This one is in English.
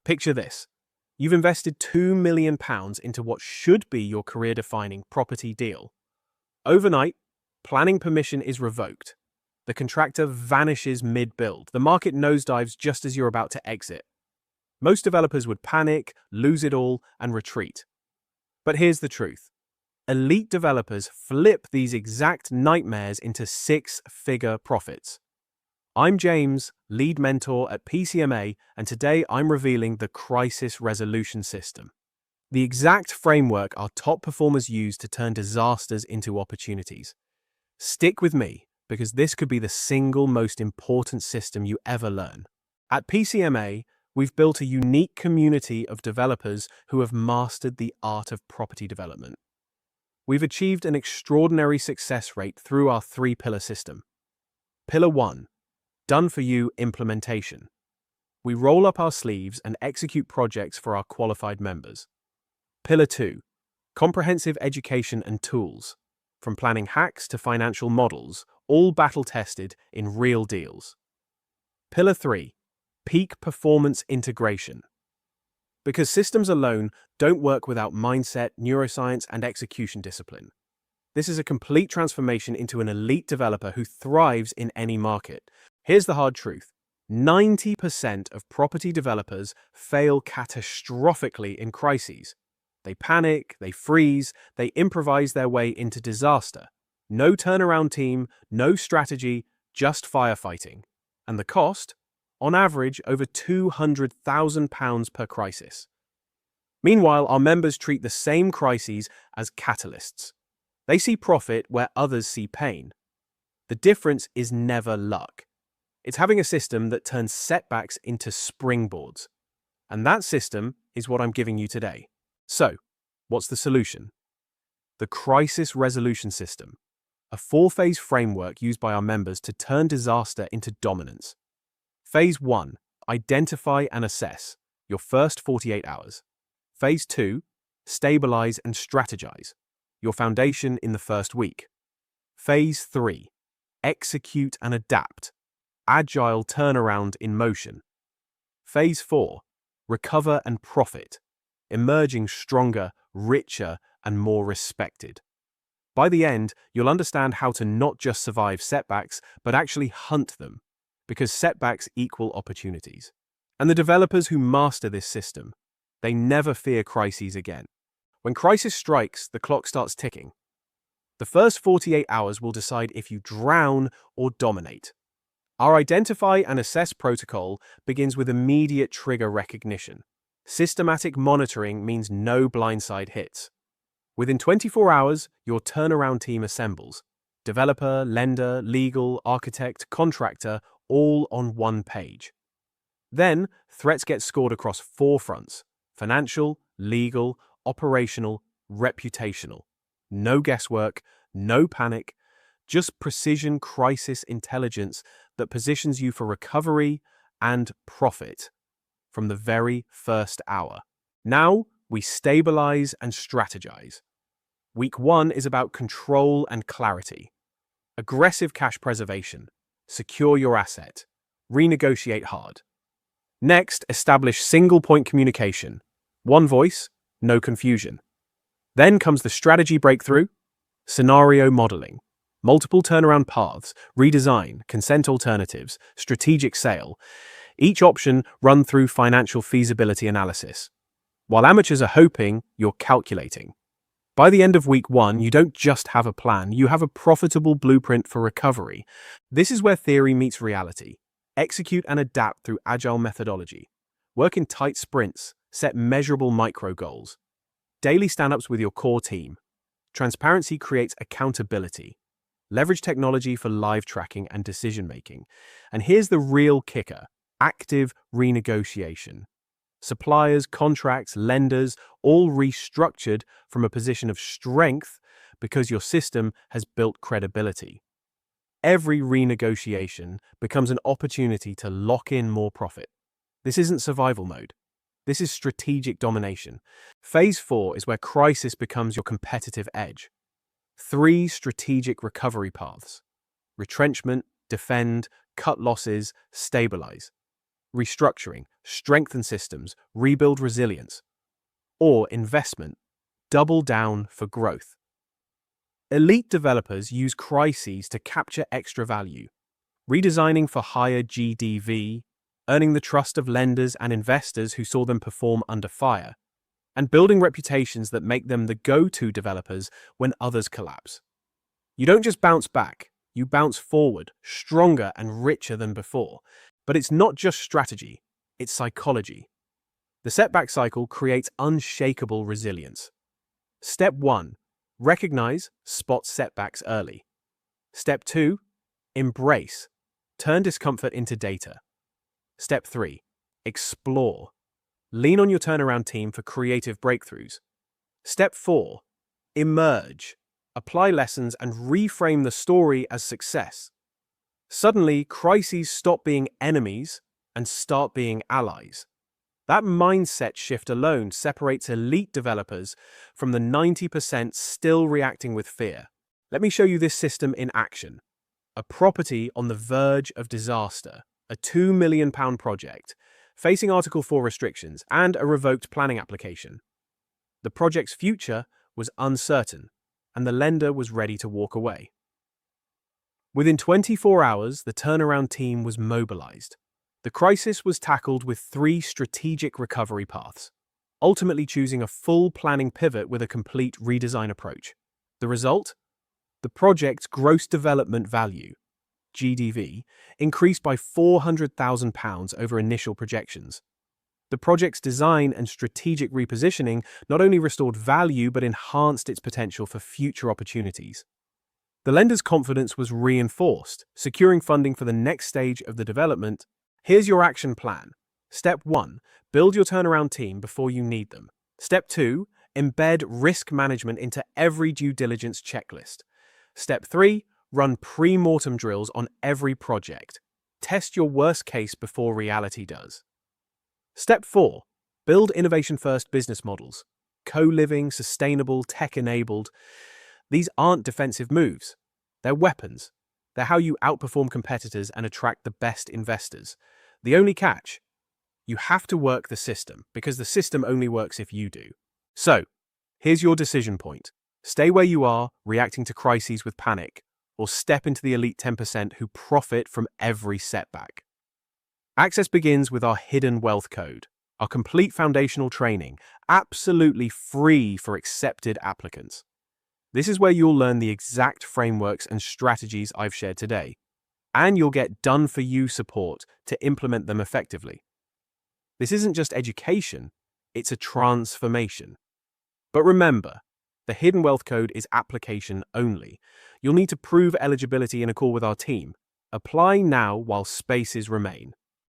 Picture this. You've invested £2 million into what should be your career-defining property deal. Overnight, planning permission is revoked. The contractor vanishes mid-build. The market nosedives just as you're about to exit. Most developers would panic, lose it all, and retreat. But here's the truth. Elite developers flip these exact nightmares into six-figure profits. I'm James, lead mentor at PCMA, and today I'm revealing the Crisis Resolution System. The exact framework our top performers use to turn disasters into opportunities. Stick with me, because this could be the single most important system you ever learn. At PCMA, we've built a unique community of developers who have mastered the art of property development. We've achieved an extraordinary success rate through our three-pillar system. Pillar 1. Done-for-you implementation. We roll up our sleeves and execute projects for our qualified members. Pillar 2. Comprehensive education and tools. From planning hacks to financial models, all battle-tested in real deals. Pillar 3. Peak performance integration. Because systems alone don't work without mindset, neuroscience, and execution discipline. This is a complete transformation into an elite developer who thrives in any market. Here's the hard truth. 90% of property developers fail catastrophically in crises. They panic, they freeze, they improvise their way into disaster. No turnaround team, no strategy, just firefighting. And the cost? On average, over £200,000 per crisis. Meanwhile, our members treat the same crises as catalysts. They see profit where others see pain. The difference is never luck. It's having a system that turns setbacks into springboards. And that system is what I'm giving you today. So, what's the solution? The Crisis Resolution System, a 4-phase framework used by our members to turn disaster into dominance. Phase 1. Identify and assess, your first 48 hours. Phase 2. Stabilize and strategize, your foundation in the first week. Phase 3. Execute and adapt, Agile turnaround in motion. Phase 4. Recover and profit, emerging stronger, richer, and more respected. By the end, you'll understand how to not just survive setbacks, but actually hunt them, because setbacks equal opportunities. And the developers who master this system, they never fear crises again. When crisis strikes, the clock starts ticking. The first 48 hours will decide if you drown or dominate. Our Identify and Assess protocol begins with immediate trigger recognition. Systematic monitoring means no blindside hits. Within 24 hours, your turnaround team assembles. Developer, lender, legal, architect, contractor, all on one page. Then, threats get scored across 4 fronts: financial, legal, operational, reputational. No guesswork, no panic, just precision crisis intelligence that positions you for recovery and profit from the very first hour. Now, we stabilize and strategize. Week 1 is about control and clarity. Aggressive cash preservation. Secure your asset. Renegotiate hard. Next, establish single-point communication. One voice, no confusion. Then comes the strategy breakthrough, scenario modeling. Multiple turnaround paths, redesign, consent alternatives, strategic sale. Each option run through financial feasibility analysis. While amateurs are hoping, you're calculating. By the end of week 1, you don't just have a plan, you have a profitable blueprint for recovery. This is where theory meets reality. Execute and adapt through Agile methodology. Work in tight sprints, set measurable micro goals. Daily stand-ups with your core team. Transparency creates accountability. Leverage technology for live tracking and decision-making. And here's the real kicker: active renegotiation. Suppliers, contracts, lenders, all restructured from a position of strength because your system has built credibility. Every renegotiation becomes an opportunity to lock in more profit. This isn't survival mode. This is strategic domination. Phase 4 is where crisis becomes your competitive edge. 3 strategic recovery paths: retrenchment, defend, cut losses, stabilize. restructuring, strengthen systems, rebuild resilience. Or investment, double down for growth. Elite developers use crises to capture extra value, redesigning for higher GDV, earning the trust of lenders and investors who saw them perform under fire, and building reputations that make them the go-to developers when others collapse. You don't just bounce back, you bounce forward, stronger and richer than before. But it's not just strategy, it's psychology. The setback cycle creates unshakable resilience. Step 1. Recognize, spot setbacks early. Step 2. Embrace, turn discomfort into data. Step 3. Explore. Lean on your turnaround team for creative breakthroughs. Step 4. Emerge. Apply lessons and reframe the story as success. Suddenly, crises stop being enemies and start being allies. That mindset shift alone separates elite developers from the 90% still reacting with fear. Let me show you this system in action. A property on the verge of disaster, a £2 million project, facing Article 4 restrictions and a revoked planning application. The project's future was uncertain, and the lender was ready to walk away. Within 24 hours, the turnaround team was mobilized. The crisis was tackled with 3 strategic recovery paths, ultimately choosing a full planning pivot with a complete redesign approach. The result? The project's gross development value, GDV, increased by £400,000 over initial projections. The project's design and strategic repositioning not only restored value but enhanced its potential for future opportunities. The lender's confidence was reinforced, securing funding for the next stage of the development. Here's your action plan. Step 1. Build your turnaround team before you need them. Step 2. Embed risk management into every due diligence checklist. Step 3. Run pre-mortem drills on every project. Test your worst case before reality does. Step 4. Build innovation-first business models. Co-living, sustainable, tech-enabled. These aren't defensive moves. They're weapons. They're how you outperform competitors and attract the best investors. The only catch? You have to work the system, because the system only works if you do. So, here's your decision point. Stay where you are, reacting to crises with panic, or step into the elite 10% who profit from every setback. Access begins with our hidden wealth code, our complete foundational training, absolutely free for accepted applicants. This is where you'll learn the exact frameworks and strategies I've shared today, and you'll get done-for-you support to implement them effectively. This isn't just education, it's a transformation. But remember, the hidden wealth code is application only. You'll need to prove eligibility in a call with our team. Apply now while spaces remain.